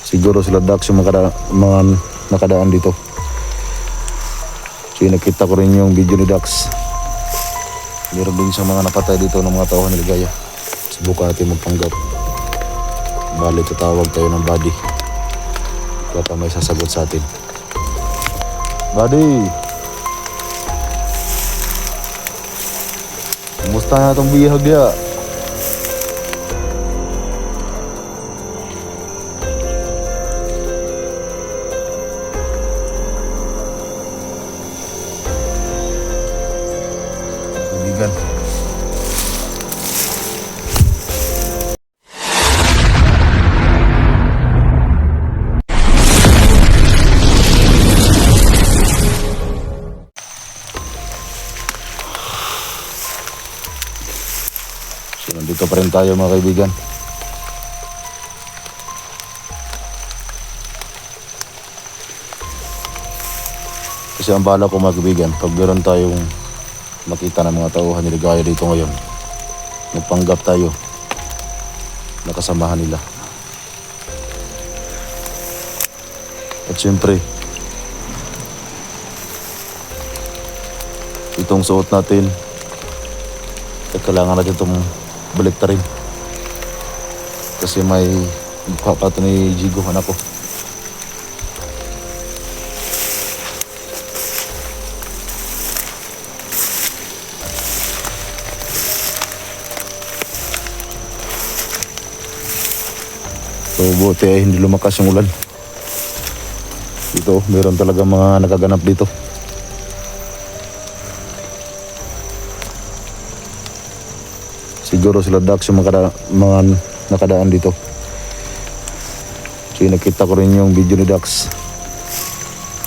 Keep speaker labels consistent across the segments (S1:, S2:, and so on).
S1: Siguro sila Dax yung mga nakadaan dito. So nakita ko rin yung video ni Dax. Meron din siyang mga napatay dito ng mga tauhan ni Ligaya. Subukan natin magpanggap. Bali tatawag tayo ng body. Baka may sasagot sa atin. Body! Kumusta na itong bihag ya? Kaibigan. So, nandito pa rin tayo mga kaibigan. Kasi ang bala ko mga kaibigan, pag meron tayong makita ng mga tauhan ni Ligaya dito ngayon, magpanggap tayo na kasamahan nila. At syempre, itong suot natin, kailangan natin itong baliktarin. Kasi may papato ni Jigo, anak ko. So buti ay hindi lumakas yung ulan. Ito, meron talaga mga nagaganap dito. Siguro sila Dax yung mga nakadaan dito. So nakita ko rin yung video ni Dax.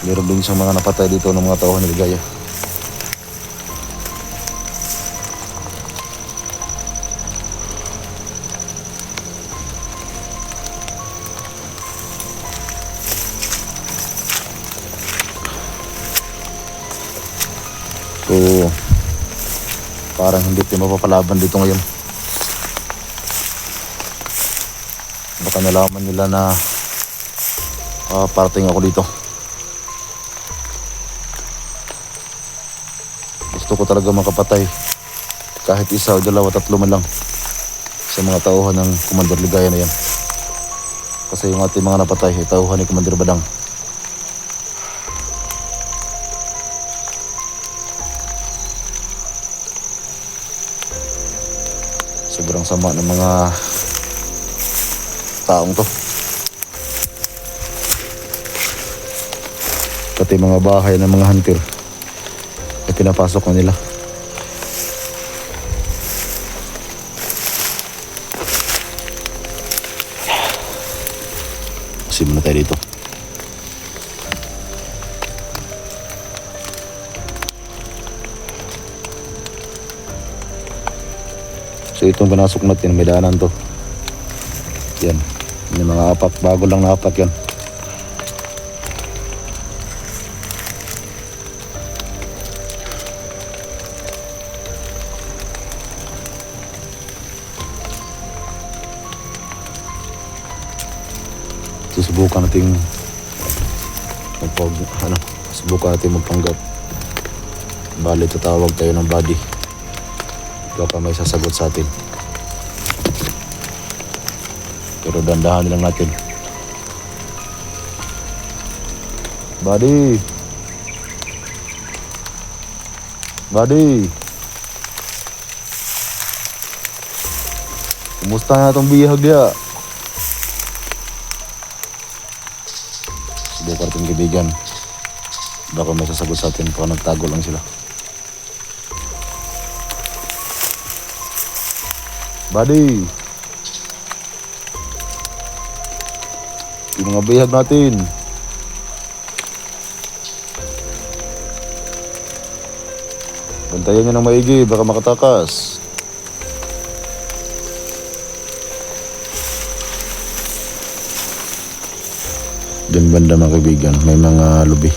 S1: Meron din siyang mga napatay dito ng mga tauhan ni Ligaya. So parang hindi tayo mapapalaban dito ngayon. Baka nalaman nila na parating ako dito. Gusto ko talaga makapatay kahit isa o dalawa, tatlo man lang sa mga tauhan ng Commander Ligaya na yan. Kasi yung ating mga napatay ay tauhan ni Commander Badang. Sobrang sama ng mga taong to. Pati mga bahay ng mga hunter ay pinapasok na nila. Kasi muna tayo dito. So itong pinasok natin, may daanan to. Yan, may mga apak, bago lang na apak yan. Susubukan natin subukan natin magpanggap. Bali tatawag tayo ng body. Baka may sasagot sa atin. Pero dandahan lang natin. Buddy! Buddy! Kumusta na itong bihag ya? Subukan natin kaibigan. Baka may sasagot sa atin. Baka nagtago lang sila. Buddy! Yung mga bihag natin. Bantayan nyo ng maigi, baka makatakas. Diyan banda mga kaibigan, may mga lubi.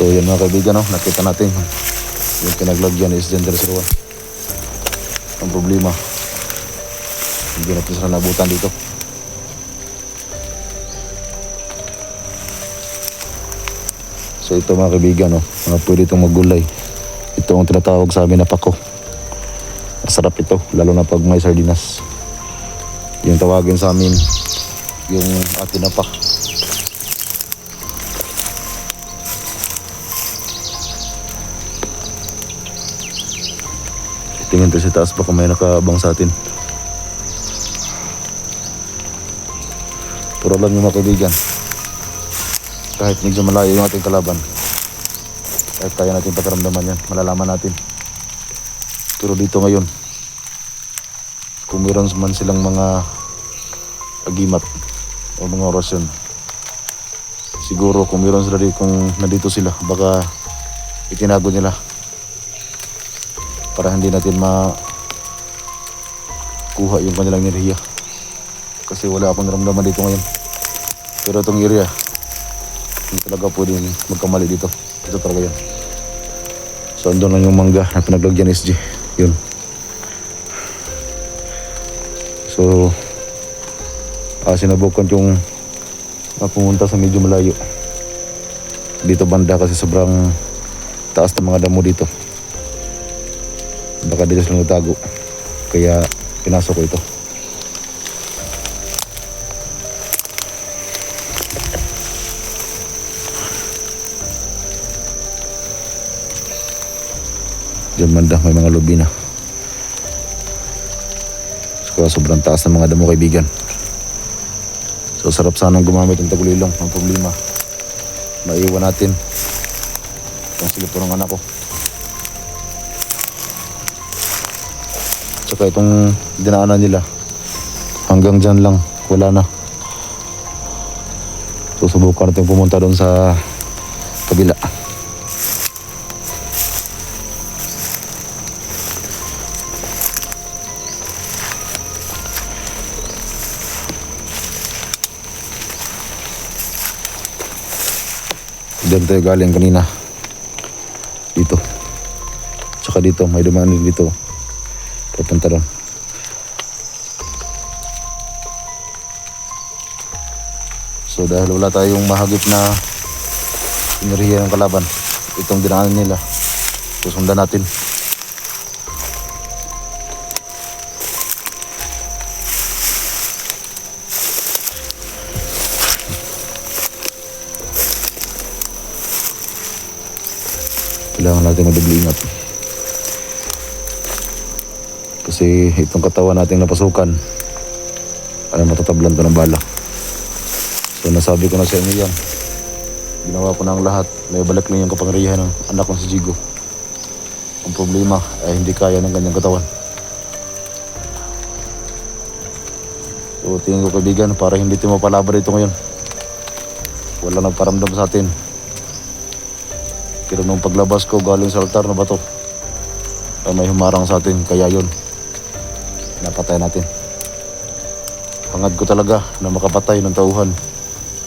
S1: So So yan mga kaibigan, no? Nakita natin yung pinaglagyan is Gender 01. Ang problema, hindi natin sila nabutan dito. So ito mga kaibigan, no? Mga pwede itong maggulay. Ito ang tinatawag sa amin na pako. Masarap ito, lalo na pag may sardinas. Yung tawagin sa amin, yung atin na pak. Tingin tayo sa taas, baka may nakaabang sa atin. Pero alam niyo mga kaibigan, kahit medyo malayo yung ating kalaban, kahit kaya natin pakiramdaman yan, malalaman natin. Pero dito ngayon, kung meron man silang mga agimat o mga orasyon, siguro kung meron sila dito, kung nandito sila, baka itinago nila para hindi natin makuha yung kanilang enerhiya. Kasi wala akong naramdaman dito ngayon. Pero itong area, hindi talaga pwedeng magkamali dito. Ito talaga yan. So andun lang yung mangga na pinaglagyan SG. Yun. So sinabukan yung pumunta sa medyo malayo dito banda kasi sobrang taas ng mga damo dito. Baka dito sila natago, kaya pinasok ko ito. Diyan banda may mga lubina. So, sobrang taas ng mga damo kaibigan. So sarap sanang gumamit ng tagulilong. Ang problema, maiwan natin itong silipon ng anak ko. Tsaka itong dinaanan nila, hanggang dyan lang, wala na. So subukan natin pumunta doon sa kabila. Diyan tayo galing kanina. Dito. Tsaka dito, may dumaan din dito. Papunta doon. So dahil wala tayong mahagip na enerhiya ng kalaban, itong dinaanan nila, susundan natin. Kailangan natin madubli ingat. Kasi itong katawan nating napasukan ay matatablan to ng bala. So nasabi ko na sa inyo yan. Ginawa ko na ang lahat. May balik lang yung kapangyarihan ng anak kong si Jigo. Ang problema ay hindi kaya ng kanyang katawan. So tingin ko kaibigan, para hindi tayo mapalaban dito ngayon. Wala nagparamdam sa atin. Pero nung paglabas ko galing sa altar na bato, ay may humarang sa atin, kaya yun, napatay natin. Hangad ko talaga na makapatay ng tauhan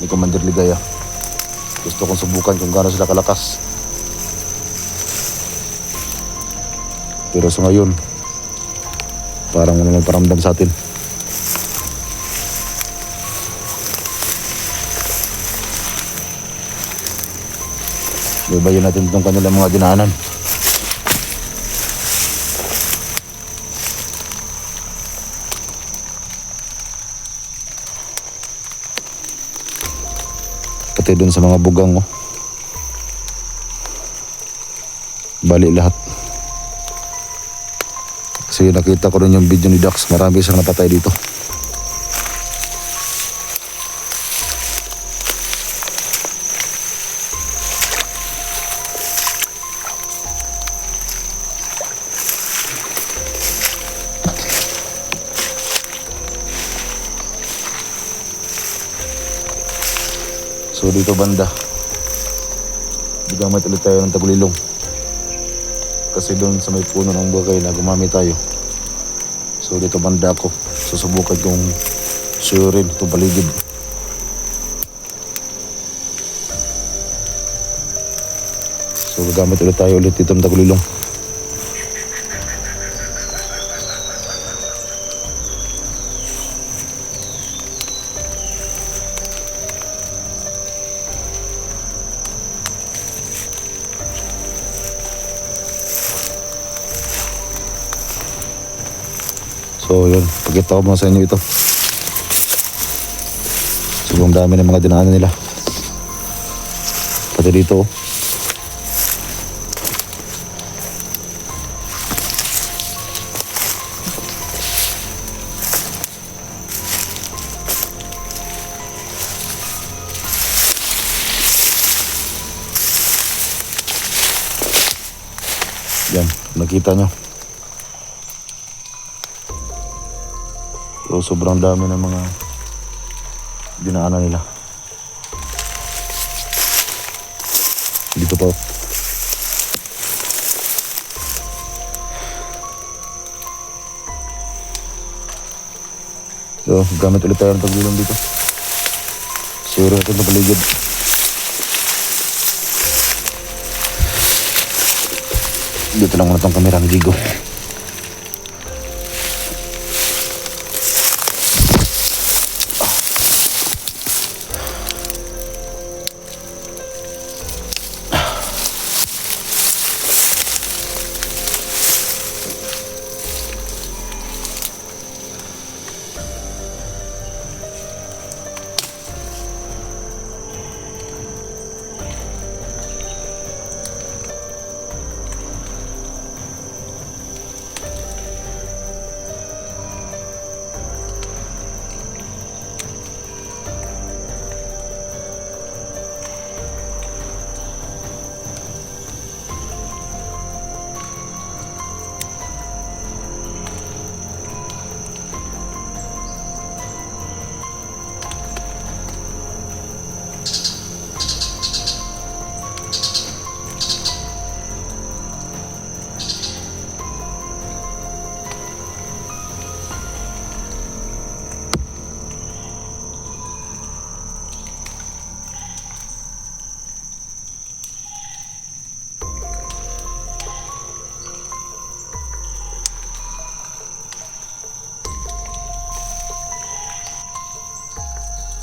S1: ni Commander Ligaya. Gusto kong subukan kung gaano sila kalakas. Pero sa ngayon, parang wala nagparamdam sa atin. Babayin natin itong kanilang mga dinaanan. Pati dun sa mga bugang, oh. Bali lahat. Kasi nakita ko rin yung video ni Dax, marami siyang napatay dito. So dito banda, bigamit ulit tayo ng tagulilong. Kasi doon sa may puno ng bagay na gumamit tayo. So dito banda ako, susubukan kong suyurin itong paligid. So gagamit ulit tayo dito ng tagulilong. So yun, pagkita ko mga sa inyo ito. Sobrang dami ng mga dinaanan nila. Pati dito. Yan, nakita nyo. So, sobrang dami ng mga dinaanan nila. Dito pa. So, gamit ulit tayo ng tagulong dito. Sure natin sa paligid. Dito lang muna itong kamera ng Jigo.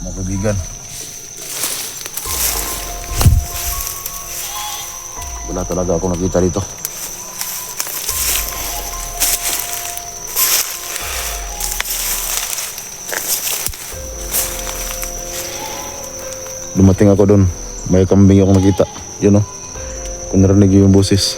S1: Mga kaibigan, wala talaga akong nakita dito. Dumating ako doon, may kambing akong nakita. Yun o, kung narinig yung boses.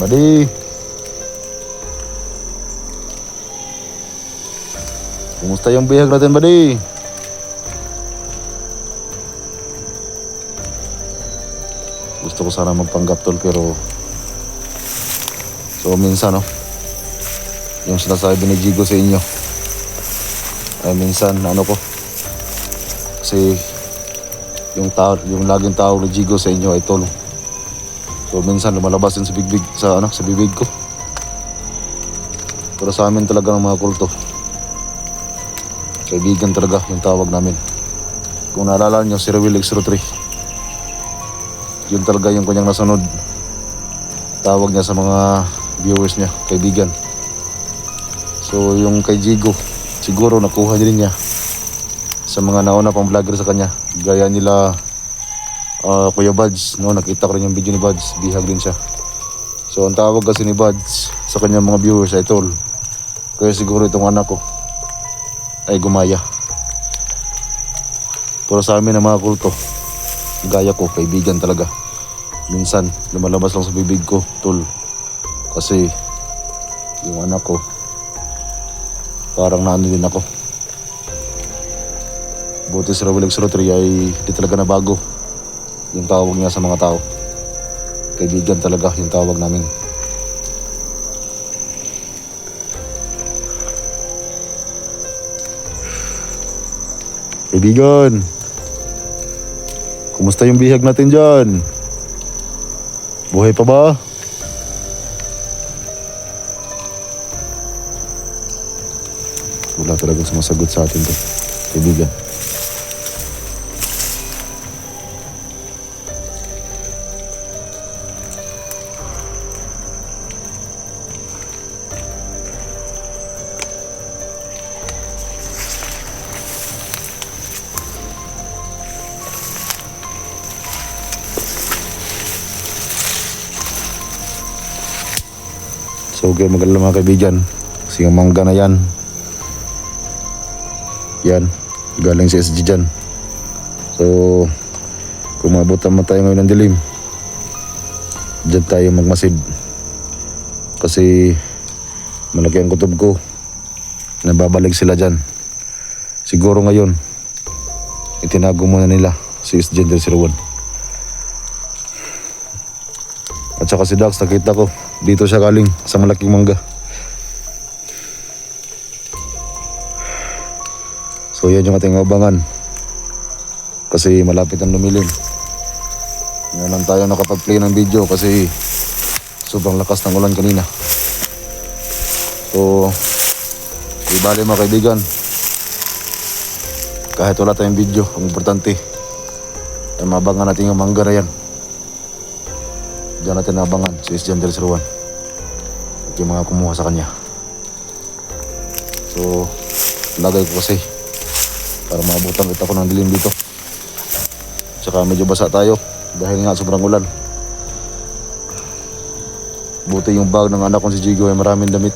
S1: Buddy, kumusta yung bihag natin, buddy? Gusto ko sana magpanggap tol, pero so minsan yung sinasabi ni Jigo sa inyo ay minsan ko, kasi yung laging tawag ni Jigo sa inyo ay tol. So minsan lumalabas din sa bibig ko. Pero sa amin talaga ng mga kulto, kaibigan talaga yung tawag namin. Kung naalala nyo si Rewil X03, yun talaga yung kanyang nasunod. Tawag niya sa mga viewers niya, kaibigan. So yung kay Jigo, siguro nakuha din niya sa mga nauna pang vlogger sa kanya. Gaya nila Kuya Buds, nakita ko rin yung video ni Buds, bihag din siya. So ang tawag kasi ni Buds sa kanyang mga viewers ay tol. Kaya siguro itong anak ko ay gumaya. Pero sa amin ng mga kulto, gaya ko, kaibigan talaga. Minsan lumalabas lang sa bibig ko, tol. Kasi yung anak ko, parang naano din ako. Buti si Rewil X03 ay di talaga nabago yung tawag niya sa mga tao. Kaibigan talaga yung tawag namin. Kaibigan, kumusta yung bihag natin dyan? Buhay pa ba? Wala talagang sumasagot sa atin to, kaibigan. So okay, mag-alala mga kaibigan, kasi yung mangga na yan, galing sa SG dyan. So kung maabutan mo tayo ngayon ng dilim, dyan tayo magmasid. Kasi malaki ang kutob ko, nababalik sila dyan. Siguro ngayon, itinago muna nila si SG Gender 01. At saka si Dax, nakita ko, dito siya galing sa malaking mangga. So yan yung ating abangan. Kasi malapit ang lumilim. Ngayon lang tayo nakapag-play ng video kasi sobrang lakas ng ulan kanina. So, di bali mga kaibigan, kahit wala tayong video, ang importante ay mabangan natin yung mangga na yan. Diyan natin nabangan si Gender 01 at yung mga kumuha sa kanya. So, lagay ko kasi para maabutan kita ko ng dilim dito. Tsaka medyo basa tayo dahil nga sobrang ulan. Buti yung bag ng anak kong si Jigo ay maraming damit.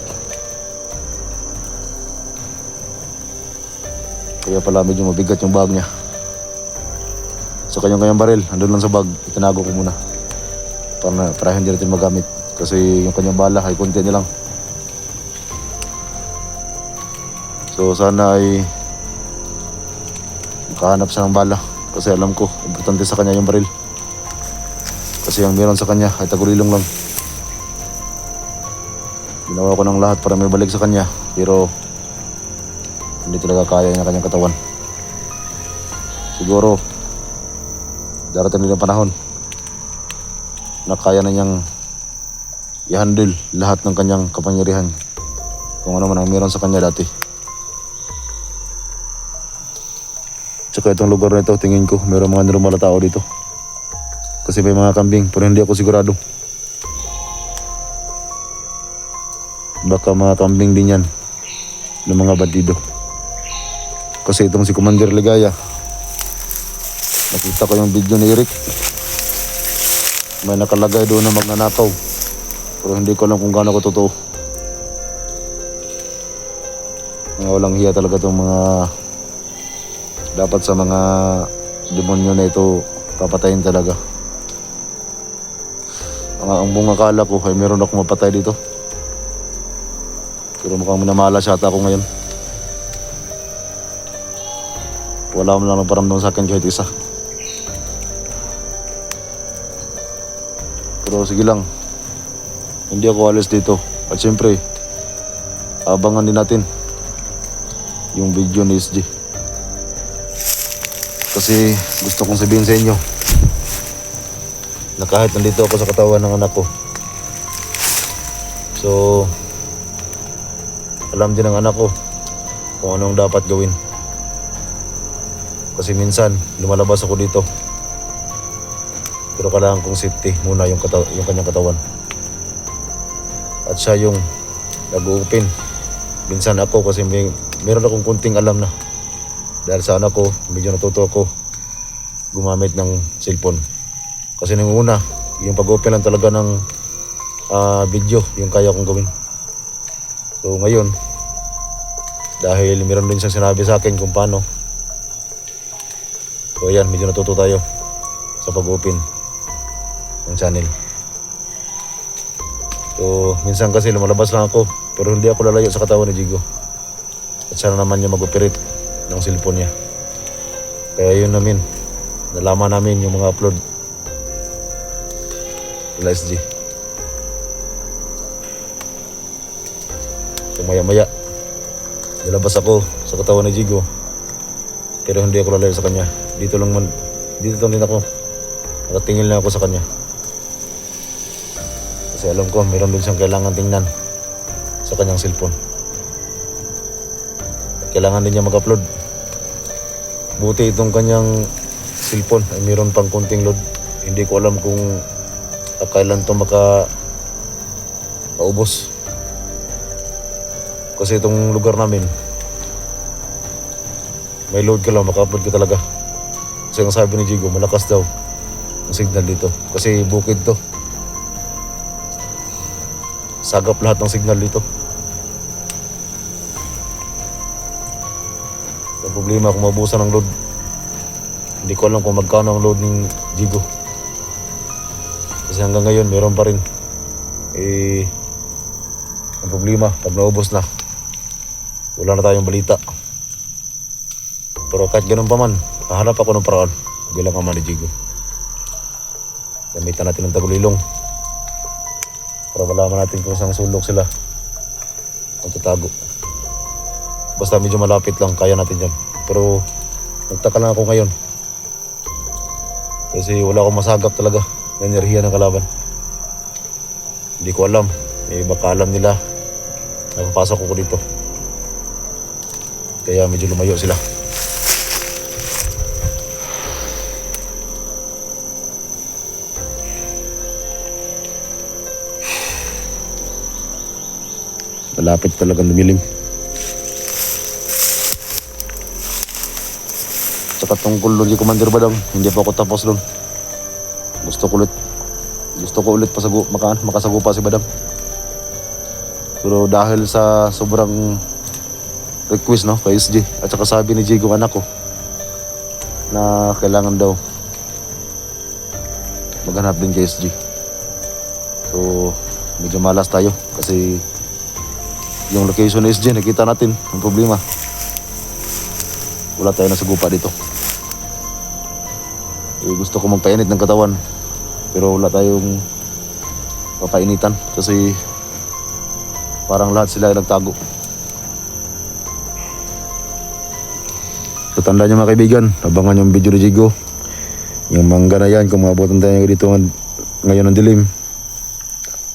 S1: Kaya pala medyo mabigat yung bag niya. So kanyang baril, andun lang sa bag, itinago ko muna para hindi natin magamit. Kasi yung kanyang bala ay konti niya lang. So sana ay makahanap siya ng bala. Kasi alam ko, importante sa kanya yung baril. Kasi ang meron sa kanya ay tagulilong lang. Ginawa ko ng lahat para may balik sa kanya. Pero hindi talaga kaya niya kanyang katawan. Siguro darating din ang panahon na kaya na niyang i-handle lahat ng kanyang kapangyarihan. Kung ano man ang meron sa kanya dati. Tsaka itong lugar na ito, tingin ko mayroong mga normal na tao dito. Kasi may mga kambing, pero hindi ako sigurado. Baka mga kambing din yan ng mga bandido. Kasi itong si Commander Ligaya, nakita ko yung video ni Eric. May nakalagay doon na magnanakaw. Pero hindi ko alam kung gaano ko totoo. Mga walang hiya talaga itong mga dapat sa mga demonyo na ito papatayin talaga. Ang buong akala ko ay meron akong mapatay dito. Pero mukhang minamalas yata ako ngayon. Wala mo lang nagparamdam sa akin kahit isa. Pero sige lang, hindi ako alis dito. At syempre, abangan din natin yung video ni SG. Kasi gusto kong sabihin sa inyo na kahit nandito ako sa katawan ng anak ko, so alam din ng anak ko kung anong dapat gawin. Kasi minsan lumalabas ako dito, pero kailangan kong safety muna yung kanyang katawan. At siya yung nag-open. Minsan ako kasi meron akong kunting alam na. Dahil sa anak ko, medyo natuto ako gumamit ng cellphone. Kasi nung una, yung pag-open lang talaga ng video, yung kaya kong gawin. So ngayon, dahil meron din siyang sinabi sa akin kung paano. So ayan, medyo natuto tayo sa pag-open ng channel. So minsan kasi lumalabas lang ako, pero hindi ako lalayo sa katawan ni Jigo. At sana naman niya mag-operate ng cellphone niya. Kaya yun namin, nalaman namin yung mga upload nila SG. So maya-maya nilabas ako sa katawan ni Jigo, pero hindi ako lalayo sa kanya. Dito lang din ako, nakatingin lang ako sa kanya. Kasi alam ko meron din siyang kailangan tingnan sa kanyang cellphone. kailangan din niya mag-upload. Buti itong kanyang cellphone ay mayroon pang konting load. Hindi ko alam kung kailan to maubos. Kasi itong lugar namin, may load ka lang, maka-upload ka talaga. Kasi ang sabi ni Jigo, malakas daw ang signal dito. Kasi bukid to. Sagap lahat ng signal dito. Ang problema kung mabusan ng load. Hindi ko alam kung magkano ang load ng Jigo. Kasi hanggang ngayon, meron pa rin. Ang problema, pag naubos na, wala na tayong balita. Pero kahit ganun pa man, hahanap ako ng paraan bilang ama ni Jigo. Gamitan natin ng tagulilong para malaman natin kung saan sulok sila magtatago. Basta medyo malapit lang, kaya natin yan. Pero nagtaka lang ako ngayon kasi wala akong masagap talaga ng enerhiya ng kalaban. Hindi ko alam, baka alam nila na papasok ko dito, kaya medyo lumayo sila. Malapit talagang lumilim. Tsaka tungkol doon si Commander Badang, hindi pa ako tapos doon. Gusto ko ulit makasagupa si Badang. Pero dahil sa sobrang request kay SG, at saka sabi ni Jigo anak ko na kailangan daw maghanap din kay SG. So medyo malas tayo kasi yung location ni SG nakita natin. Ang problema, wala tayo nasagupa dito. Gusto ko magpainit ng katawan pero wala tayong papainitan kasi parang lahat sila nagtago. So tandaan nyo mga kaibigan, abangan yung video ni Jigo. Yung mangga na yan, kung maabutan tayo dito ngayon ng dilim,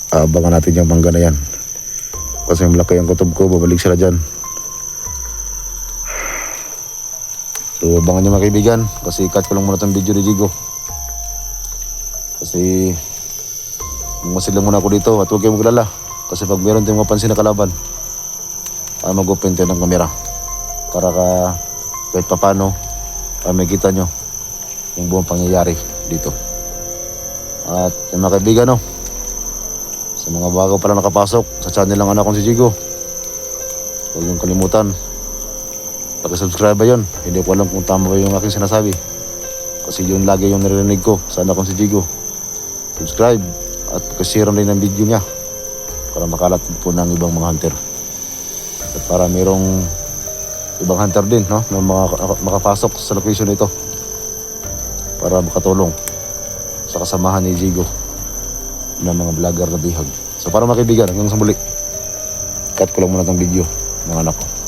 S1: abangan natin yung mangga na yan. Kasi malaki ang kutob ko, babalik sila dyan. So abangan nyo mga kaibigan, kasi cut ko lang muna itong video ni Jigo. Kasi masiglang muna ako dito at huwag kayong maglala. Kasi pag meron tayong mapansin na kalaban, mag-open tayo ng kamera para kahit papano makikita nyo yung buong pangyayari dito. At yung mga kaibigan sa mga bago pa lang nakapasok sa channel ng anak kong si Jigo, huwag yung kalimutan pag-subscribe ba yun. Hindi ko alam kung tama ba yung aking sinasabi kasi yun lagi yung narinig ko sa anak kong si Jigo. Subscribe at share rin ng video niya para makalat po ng ibang mga hunter at para mayroong ibang hunter din na makapasok sa location nito para makatulong sa kasamahan ni Jigo ng mga vlogger na bihag. So para mga kaibigan, hanggang sa muli, cut ko lang muna itong video ng anak ko.